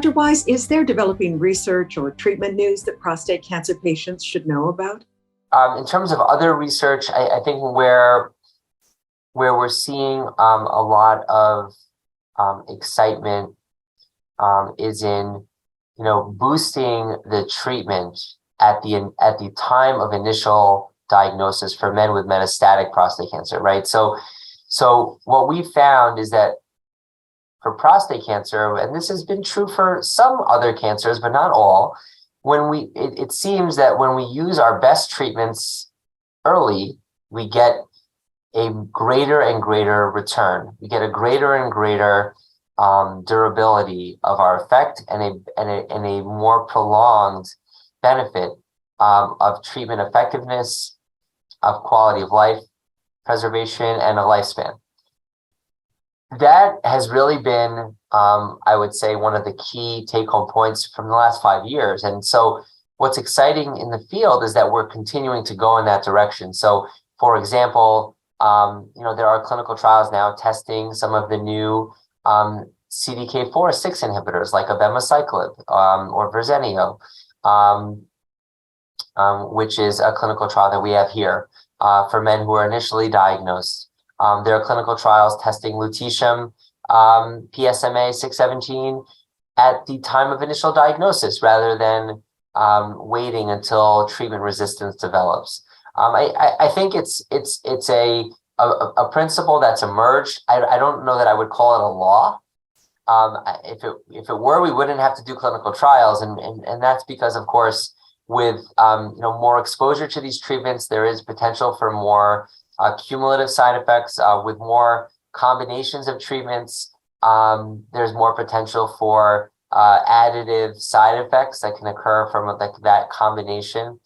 Dr. Wise, is there developing research or treatment news that prostate cancer patients should know about? In terms of other research, I think where we're seeing a lot of excitement is in boosting the treatment at the time of initial diagnosis for men with metastatic prostate cancer, right? So what we found is that for prostate cancer, and this has been true for some other cancers, but not all, it seems that when we use our best treatments early, we get a greater and greater return. We get a greater and greater durability of our effect and a more prolonged benefit of treatment effectiveness, of quality of life preservation, and of lifespan. That has really been, I would say, one of the key take-home points from the last 5 years. And so what's exciting in the field is that we're continuing to go in that direction. So, for example, there are clinical trials now testing some of the new CDK4/6 inhibitors like abemaciclib or Verzenio, which is a clinical trial that we have here for men who are initially diagnosed. There are clinical trials testing lutetium, PSMA 617 at the time of initial diagnosis rather than waiting until treatment resistance develops. I think it's a principle that's emerged. I don't know that I would call it a law. If it were, we wouldn't have to do clinical trials, and that's because, of course, with more exposure to these treatments, there is potential for more cumulative side effects. With more combinations of treatments, there's more potential for additive side effects that can occur from that combination.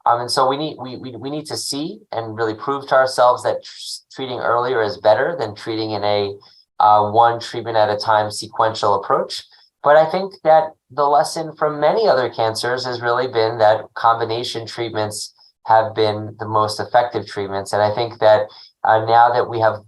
And so we need to see and really prove to ourselves that treating earlier is better than treating in a one treatment at a time sequential approach. But I think that the lesson from many other cancers has really been that combination treatments have been the most effective treatments. And I think that now that we have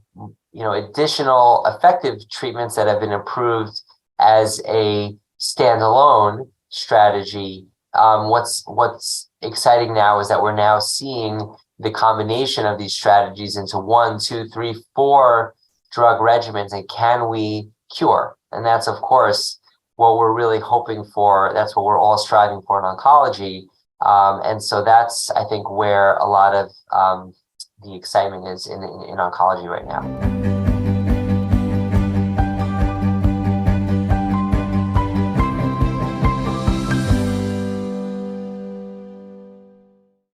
additional effective treatments that have been approved as a standalone strategy, what's exciting now is that we're now seeing the combination of these strategies into 1, 2, 3, 4 drug regimens, and can we cure? And that's, of course, what we're really hoping for. That's what we're all striving for in oncology. And so that's, I think, where a lot of the excitement is in oncology right now.